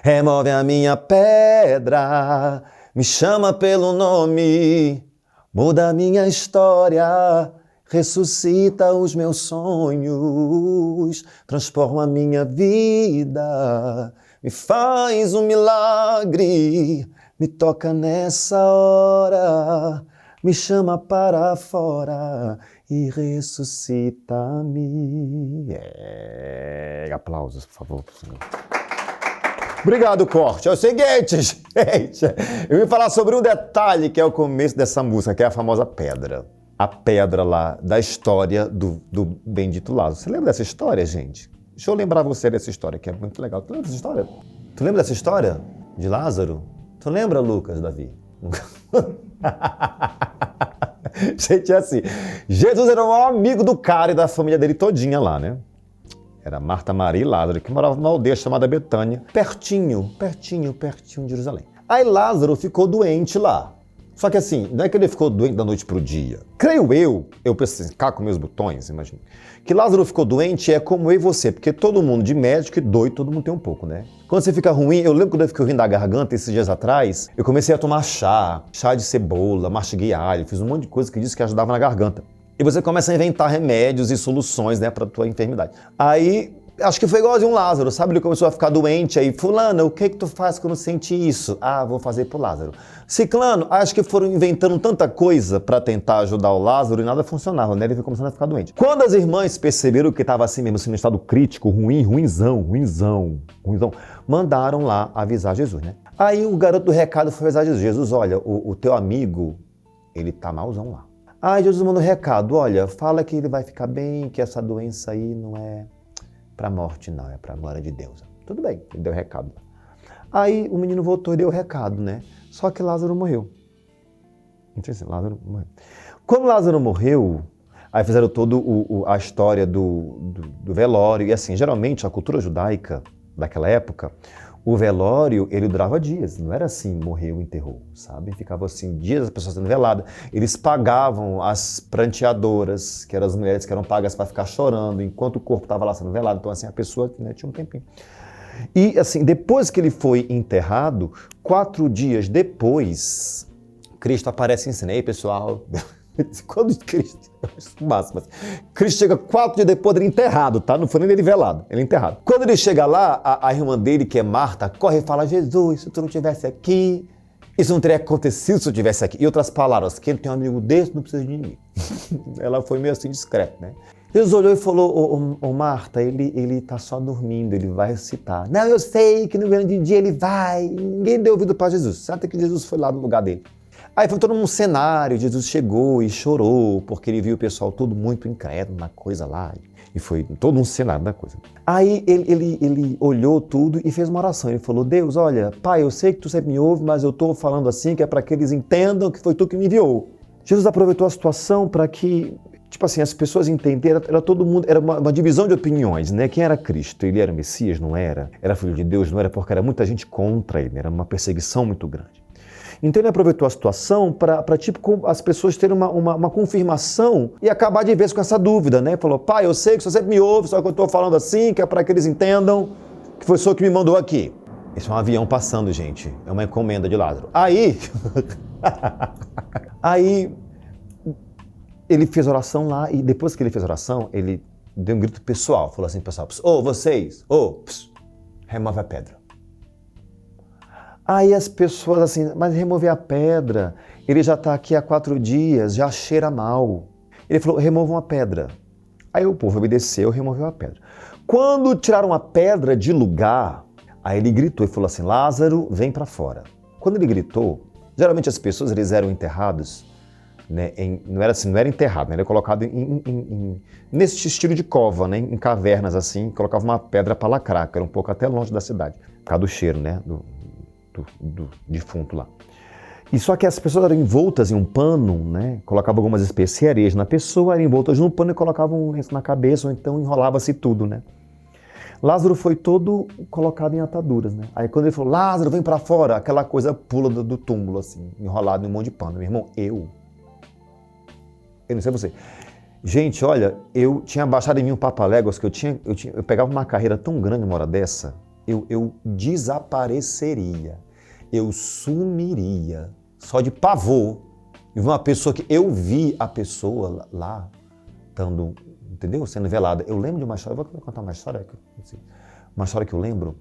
remove a minha pedra, me chama pelo nome, muda a minha história, ressuscita os meus sonhos, transforma a minha vida, me faz um milagre, me toca nessa hora, me chama para fora e ressuscita-me. Aplausos, por favor. Obrigado, Corte. É o seguinte, gente, eu vim falar sobre um detalhe que é o começo dessa música, que é a famosa pedra. A pedra lá da história do bendito Lázaro. Você lembra dessa história, gente? Deixa eu lembrar você dessa história, que é muito legal. Tu lembra dessa história? Tu lembra dessa história de Lázaro? Tu lembra, Lucas, Davi? Gente, é assim, Jesus era um amigo do cara e da família dele todinha lá, né? Era Marta, Maria e Lázaro, que moravam numa aldeia chamada Betânia, pertinho de Jerusalém. Aí Lázaro ficou doente lá. Só que assim, não é que ele ficou doente da noite pro dia. Creio eu pensei assim, cá com meus botões, imagina. Que Lázaro ficou doente é como eu e você, porque todo mundo de médico e doido, todo mundo tem um pouco, né? Quando você fica ruim, eu lembro quando eu fiquei ruim da garganta esses dias atrás, eu comecei a tomar chá de cebola, mastiguei alho, fiz um monte de coisa que disse que ajudava na garganta. E você começa a inventar remédios e soluções, né, pra tua enfermidade. Aí, acho que foi igualzinho um Lázaro, sabe? Ele começou a ficar doente, aí, fulano, o que tu faz quando sente isso? Ah, vou fazer pro Lázaro. Ciclano, acho que foram inventando tanta coisa pra tentar ajudar o Lázaro e nada funcionava, né? Ele foi começando a ficar doente. Quando as irmãs perceberam que estava assim mesmo, assim, no estado crítico, ruinzão, mandaram lá avisar Jesus, né? Aí o garoto do recado foi avisar Jesus. Jesus, olha, o teu amigo, ele tá malzão lá. Aí Jesus mandou um recado, olha, fala que ele vai ficar bem, que essa doença aí não é pra morte não, é pra glória de Deus. Tudo bem, ele deu o recado. Aí o menino voltou e deu o recado, né? Só que Lázaro morreu. Não sei se Lázaro morreu. Quando Lázaro morreu, aí fizeram toda a história do velório. E assim, geralmente a cultura judaica daquela época, o velório, ele durava dias. Não era assim, morreu, enterrou, sabe? Ficava assim, dias as pessoas sendo veladas. Eles pagavam as pranteadoras, que eram as mulheres que eram pagas para ficar chorando, enquanto o corpo estava lá sendo velado. Então assim, a pessoa, né, tinha um tempinho. E assim, depois que ele foi enterrado, 4 dias depois, Cristo aparece em cena. E aí, pessoal, quando Cristo... Máximo, Cristo chega 4 dias depois dele enterrado, tá? Não foi nem ele velado, ele enterrado. Quando ele chega lá, a irmã dele, que é Marta, corre e fala, Jesus, se tu não estivesse aqui, isso não teria acontecido se eu estivesse aqui. Em outras palavras, quem tem um amigo desse não precisa de ninguém. Ela foi meio assim discreta, né? Jesus olhou e falou, ô Marta, ele tá só dormindo, ele vai ressuscitar. Não, eu sei que no grande dia ele vai. Ninguém deu ouvido para Jesus. Sabe que Jesus foi lá no lugar dele. Aí foi todo um cenário, Jesus chegou e chorou, porque ele viu o pessoal todo muito incrédulo na coisa lá. E foi todo um cenário da coisa. Aí ele olhou tudo e fez uma oração. Ele falou, Deus, olha, Pai, eu sei que tu sempre me ouve, mas eu tô falando assim que é para que eles entendam que foi tu que me enviou. Jesus aproveitou a situação para que, tipo assim, as pessoas entenderam, era todo mundo, era uma divisão de opiniões, né? Quem era Cristo? Ele era o Messias? Não era? Era filho de Deus? Não era? Porque era muita gente contra ele, era uma perseguição muito grande. Então ele aproveitou a situação para tipo, as pessoas terem uma confirmação e acabar de vez com essa dúvida, né? Falou, pai, eu sei que você sempre me ouve, só que eu estou falando assim, que é para que eles entendam que foi o senhor que me mandou aqui. Esse é um avião passando, gente. É uma encomenda de Lázaro. Aí ele fez oração lá e depois que ele fez oração, ele deu um grito pessoal. Falou assim, pessoal, vocês, remove a pedra. Aí as pessoas assim, mas remover a pedra, ele já está aqui há 4 dias, já cheira mal. Ele falou, remova uma pedra. Aí o povo obedeceu, removeu a pedra. Quando tiraram a pedra de lugar, aí ele gritou e falou assim, Lázaro, vem para fora. Quando ele gritou, geralmente as pessoas, eles eram enterrados, né, não era enterrado, né, ele era colocado nesse estilo de cova, né, em cavernas assim, colocava uma pedra para lacrar, que era um pouco até longe da cidade, por causa do cheiro, né, do defunto lá. E só que as pessoas eram envoltas em um pano, né? Colocavam algumas especiarias na pessoa, eram envoltas no pano e colocavam um lenço na cabeça, ou então enrolava-se tudo, né? Lázaro foi todo colocado em ataduras, né? Aí quando ele falou, Lázaro, vem pra fora, aquela coisa pula do túmulo, assim, enrolado em um monte de pano. Meu irmão, eu não sei você. Gente, olha, eu tinha baixado em mim um papaléguas que eu pegava uma carreira tão grande uma hora dessa, eu desapareceria, eu sumiria, só de pavor. E uma pessoa que eu vi a pessoa lá, estando, entendeu? Sendo velada. Eu lembro de uma história, vou contar uma história que eu lembro.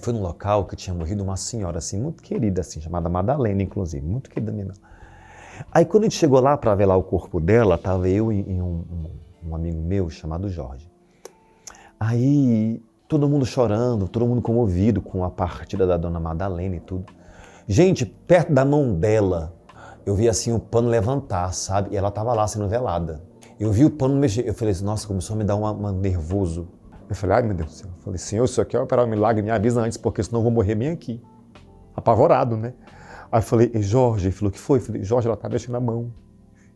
Foi num local que tinha morrido uma senhora, assim, muito querida, assim, chamada Madalena, inclusive, muito querida mesmo. Aí quando a gente chegou lá para velar o corpo dela, estava eu e um amigo meu chamado Jorge. Aí todo mundo chorando, todo mundo comovido com a partida da dona Madalena e tudo. Gente, perto da mão dela, eu vi assim o pano levantar, sabe? E ela estava lá sendo velada. Eu vi o pano mexer, eu falei assim, nossa, começou a me dar um nervoso. Eu falei, ai meu Deus do céu. Eu falei, Senhor, se eu quer operar um milagre, me avisa antes, porque senão eu vou morrer bem aqui. Apavorado, né? Aí eu falei, Jorge, ele falou, o que foi? Eu falei, Jorge, ela tá mexendo a mão.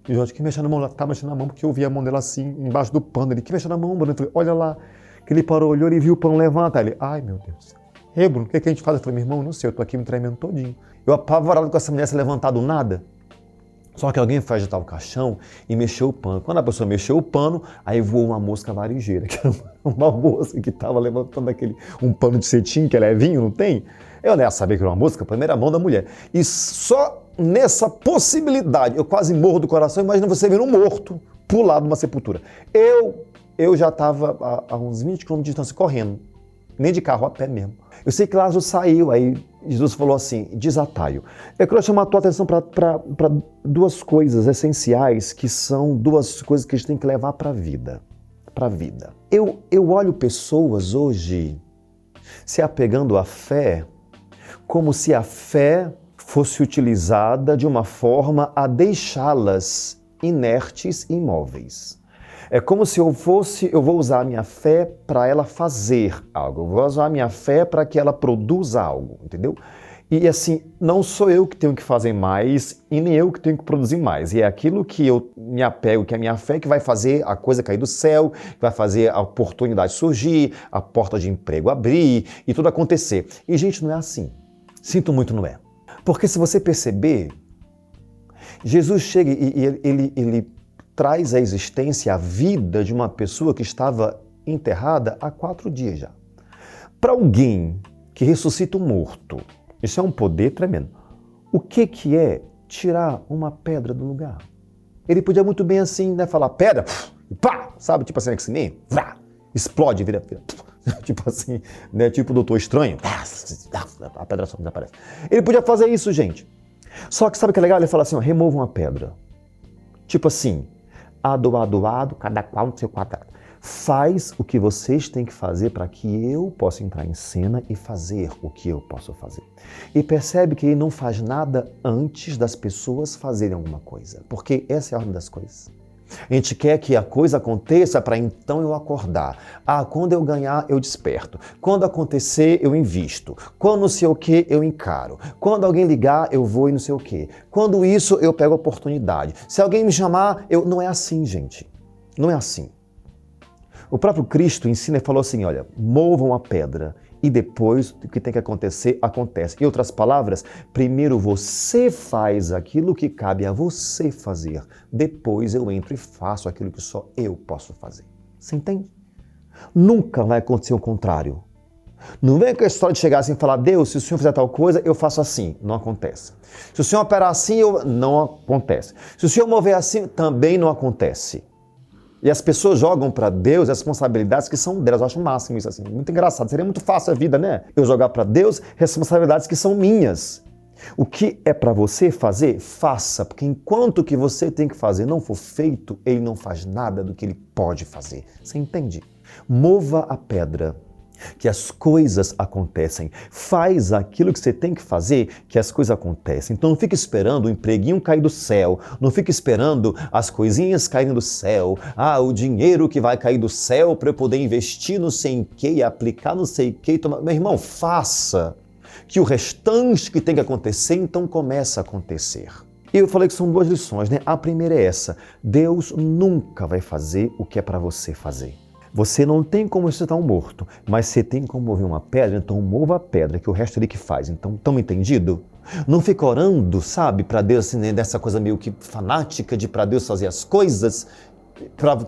E Jorge, que mexendo a mão? Ela tá mexendo a mão, porque eu vi a mão dela assim, embaixo do pano. Ele, que mexendo a mão, Bruno? Eu falei, olha lá. Que ele parou, olhou e viu o pano levantar. Ele, ai meu Deus do céu. Ei, Bruno, o que a gente faz? Eu falei, meu irmão, não sei, eu tô aqui me tremendo todinho. Eu apavorado com essa mulher se levantar do nada. Só que alguém foi agitar o caixão e mexeu o pano. Quando a pessoa mexeu o pano, aí voou uma mosca varejeira, que era uma mosca que estava levantando um pano de cetim, que é levinho, não tem? Eu não ia saber que era uma mosca, a primeira mão da mulher. E só nessa possibilidade, eu quase morro do coração, imagina você vendo um morto pular de uma sepultura. Eu já estava a uns 20 km de distância correndo, nem de carro, a pé mesmo. Eu sei que Lázaro saiu, aí Jesus falou assim, desatalho. Eu quero chamar a tua atenção para duas coisas essenciais, que são duas coisas que a gente tem que levar para a vida. Eu olho pessoas hoje se apegando à fé como se a fé fosse utilizada de uma forma a deixá-las inertes e imóveis. É como se eu vou usar a minha fé para ela fazer algo, eu vou usar a minha fé para que ela produza algo, entendeu? E assim, não sou eu que tenho que fazer mais e nem eu que tenho que produzir mais. E é aquilo que eu me apego, que é a minha fé, que vai fazer a coisa cair do céu, que vai fazer a oportunidade surgir, a porta de emprego abrir e tudo acontecer. E gente, não é assim. Sinto muito, não é. Porque se você perceber, Jesus chega e ele traz à existência a vida de uma pessoa que estava enterrada há 4 dias já. Para alguém que ressuscita um morto, isso é um poder tremendo. O que é tirar uma pedra do lugar? Ele podia muito bem assim, né, falar pedra, pá, sabe, tipo assim, X-Men, explode, vira, tipo assim, né, tipo o Doutor Estranho, a pedra só desaparece. Ele podia fazer isso, gente. Só que sabe o que é legal? Ele fala assim, ó, remova uma pedra. Tipo assim, adoado, cada qual no seu quadrado. Faz o que vocês têm que fazer para que eu possa entrar em cena e fazer o que eu posso fazer. E percebe que ele não faz nada antes das pessoas fazerem alguma coisa, porque essa é a ordem das coisas. A gente quer que a coisa aconteça para então eu acordar. Quando eu ganhar, eu desperto. Quando acontecer, eu invisto. Quando não sei o que, eu encaro. Quando alguém ligar, eu vou e não sei o que. Quando isso, eu pego a oportunidade. Se alguém me chamar, Não é assim, gente. Não é assim. O próprio Cristo ensina e falou assim, olha, movam a pedra e depois o que tem que acontecer, acontece. Em outras palavras, primeiro você faz aquilo que cabe a você fazer, depois eu entro e faço aquilo que só eu posso fazer. Você entende? Nunca vai acontecer o contrário. Não vem com a história de chegar assim e falar, Deus, se o Senhor fizer tal coisa, eu faço assim. Não acontece. Se o Senhor operar assim, não acontece. Se o Senhor mover assim, também não acontece. E as pessoas jogam para Deus responsabilidades que são delas. Eu acho o máximo isso assim. Muito engraçado. Seria muito fácil a vida, né? Eu jogar para Deus responsabilidades que são minhas. O que é para você fazer, faça. Porque enquanto o que você tem que fazer não for feito, ele não faz nada do que ele pode fazer. Você entende? Mova a pedra, que as coisas acontecem. Faz aquilo que você tem que fazer, que as coisas acontecem. Então não fique esperando o empreguinho cair do céu, não fique esperando as coisinhas caírem do céu, o dinheiro que vai cair do céu para eu poder investir no sei em que e aplicar no sei em que. Meu irmão, faça que o restante que tem que acontecer, então começa a acontecer. E eu falei que são 2 lições, né? A primeira é essa, Deus nunca vai fazer o que é para você fazer. Você não tem como ressuscitar um morto, mas você tem como mover uma pedra, então mova a pedra, que o resto é ele que faz. Então, estão entendido? Não fica orando, sabe, para Deus, assim, né, dessa coisa meio que fanática de para Deus fazer as coisas.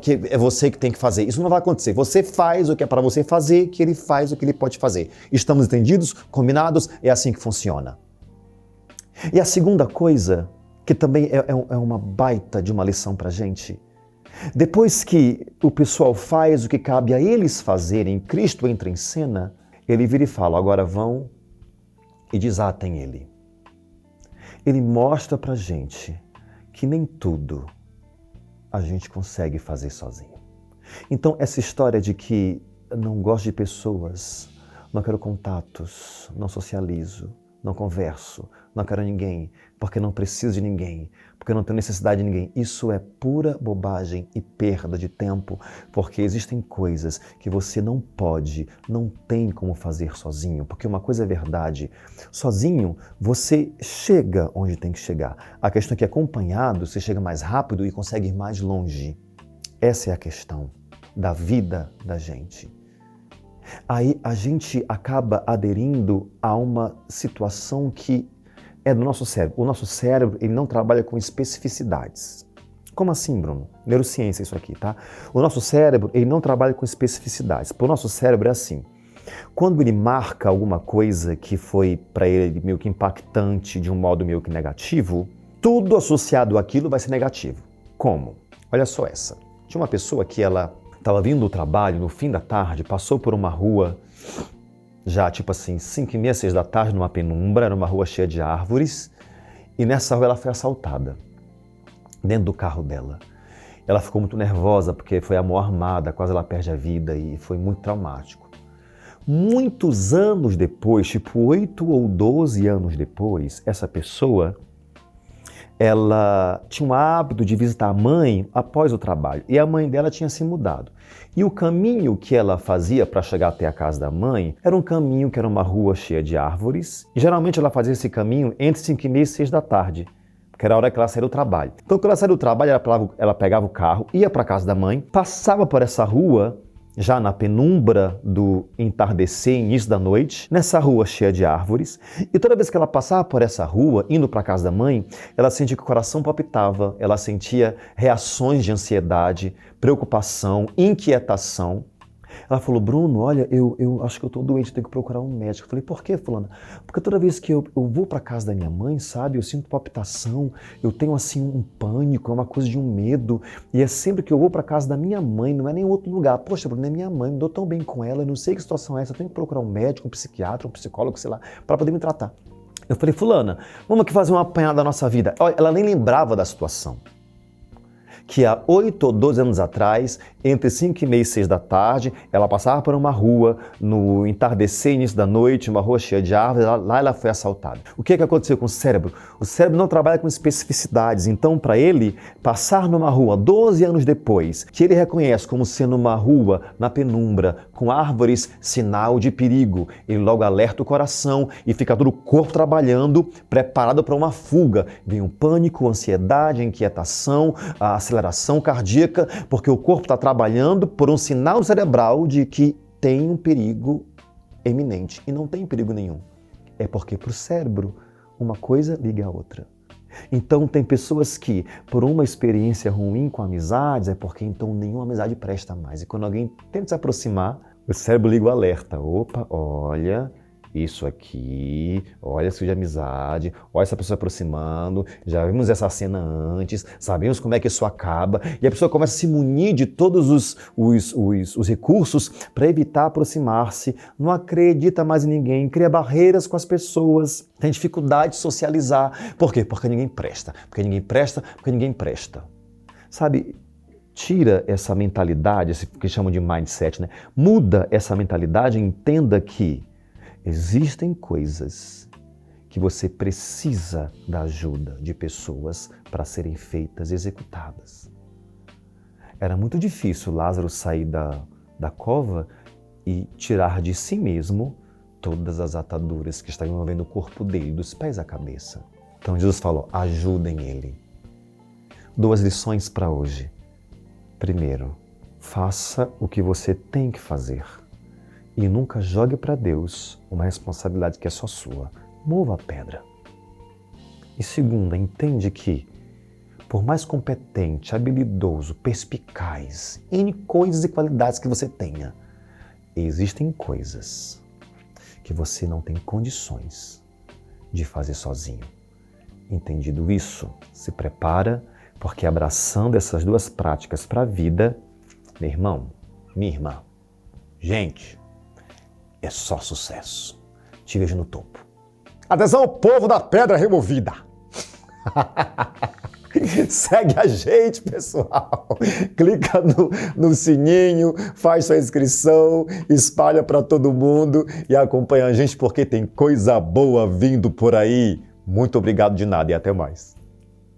que é você que tem que fazer. Isso não vai acontecer. Você faz o que é para você fazer, que ele faz o que ele pode fazer. Estamos entendidos? Combinados? É assim que funciona. E a segunda coisa, que também é uma baita de uma lição para a gente, depois que o pessoal faz o que cabe a eles fazerem, Cristo entra em cena, ele vira e fala, agora vão e desatem ele. Ele mostra pra gente que nem tudo a gente consegue fazer sozinho. Então, essa história de que não gosto de pessoas, não quero contatos, não socializo, não converso, não quero ninguém, porque não preciso de ninguém, porque não tenho necessidade de ninguém. Isso é pura bobagem e perda de tempo, porque existem coisas que você não pode, não tem como fazer sozinho, porque uma coisa é verdade, sozinho você chega onde tem que chegar. A questão é que acompanhado você chega mais rápido e consegue ir mais longe. Essa é a questão da vida da gente. Aí a gente acaba aderindo a uma situação que é do nosso cérebro. O nosso cérebro, ele não trabalha com especificidades. Como assim, Bruno? Neurociência isso aqui, tá? O nosso cérebro, ele não trabalha com especificidades. Para o nosso cérebro é assim. Quando ele marca alguma coisa que foi para ele meio que impactante de um modo meio que negativo, tudo associado àquilo vai ser negativo. Como? Olha só essa. Tinha uma pessoa que ela estava vindo do trabalho no fim da tarde, passou por uma rua, já tipo assim, 5h30, 6 da tarde, numa penumbra, era uma rua cheia de árvores, e nessa rua ela foi assaltada, dentro do carro dela. Ela ficou muito nervosa, porque foi a mão armada, quase ela perde a vida, e foi muito traumático. Muitos anos depois, tipo 8 ou 12 anos depois, essa pessoa, ela tinha o hábito de visitar a mãe após o trabalho, e a mãe dela tinha se mudado. E o caminho que ela fazia para chegar até a casa da mãe era um caminho que era uma rua cheia de árvores, e geralmente ela fazia esse caminho entre 5h30 e 6 da tarde, que era a hora que ela saía do trabalho. Então, quando ela saía do trabalho, ela pegava o carro, ia para a casa da mãe, passava por essa rua, já na penumbra do entardecer, início da noite, nessa rua cheia de árvores, e toda vez que ela passava por essa rua, indo para a casa da mãe, ela sentia que o coração palpitava, ela sentia reações de ansiedade, preocupação, inquietação. Ela falou, Bruno, olha, eu acho que eu estou doente, eu tenho que procurar um médico. Eu falei, por quê, fulana? Porque toda vez que eu vou para casa da minha mãe, sabe, eu sinto palpitação, eu tenho assim um pânico, é uma coisa de um medo, e é sempre que eu vou para casa da minha mãe, não é nem outro lugar. Poxa, Bruno, é minha mãe, me dou tão bem com ela, eu não sei que situação é essa, eu tenho que procurar um médico, um psiquiatra, um psicólogo, sei lá, para poder me tratar. Eu falei, fulana, vamos aqui fazer uma apanhada da nossa vida. Olha, ela nem lembrava da situação. Que há 8 ou 12 anos atrás, entre 5h30 e 6 da tarde, ela passava por uma rua, no entardecer, início da noite, uma rua cheia de árvores, lá ela foi assaltada. O que aconteceu com o cérebro? O cérebro não trabalha com especificidades, então para ele, passar numa rua 12 anos depois, que ele reconhece como sendo uma rua na penumbra, com árvores, sinal de perigo, ele logo alerta o coração e fica todo o corpo trabalhando, preparado para uma fuga. Vem o pânico, a ansiedade, a inquietação, a aceleração cardíaca, porque o corpo está trabalhando por um sinal cerebral de que tem um perigo eminente. E não tem perigo nenhum. É porque para o cérebro uma coisa liga a outra. Então tem pessoas que, por uma experiência ruim com amizades, é porque então nenhuma amizade presta mais. E quando alguém tenta se aproximar, o cérebro liga o alerta. Opa, olha... isso aqui, olha esse de amizade, olha essa pessoa se aproximando, já vimos essa cena antes, sabemos como é que isso acaba, e a pessoa começa a se munir de todos os recursos para evitar aproximar-se, não acredita mais em ninguém, cria barreiras com as pessoas, tem dificuldade de socializar. Por quê? Porque ninguém presta, porque ninguém presta, porque ninguém presta. Sabe, tira essa mentalidade, esse que chamam de mindset, né? Muda essa mentalidade e entenda que existem coisas que você precisa da ajuda de pessoas para serem feitas e executadas. Era muito difícil Lázaro sair da cova e tirar de si mesmo todas as ataduras que estavam envolvendo o corpo dele, dos pés à cabeça. Então Jesus falou, ajudem ele. 2 lições para hoje. Primeiro, faça o que você tem que fazer. E nunca jogue para Deus uma responsabilidade que é só sua. Mova a pedra. E segunda, entende que Por mais competente, habilidoso, perspicaz, N coisas e qualidades que você tenha, existem coisas que você não tem condições de fazer sozinho. Entendido isso, se prepara, porque abraçando essas duas práticas para a vida, meu irmão, minha irmã, gente, é só sucesso. Te vejo no topo. Atenção, povo da Pedra Removida! Segue a gente, pessoal. Clica no sininho, faz sua inscrição, espalha para todo mundo e acompanha a gente porque tem coisa boa vindo por aí. Muito obrigado de nada e até mais.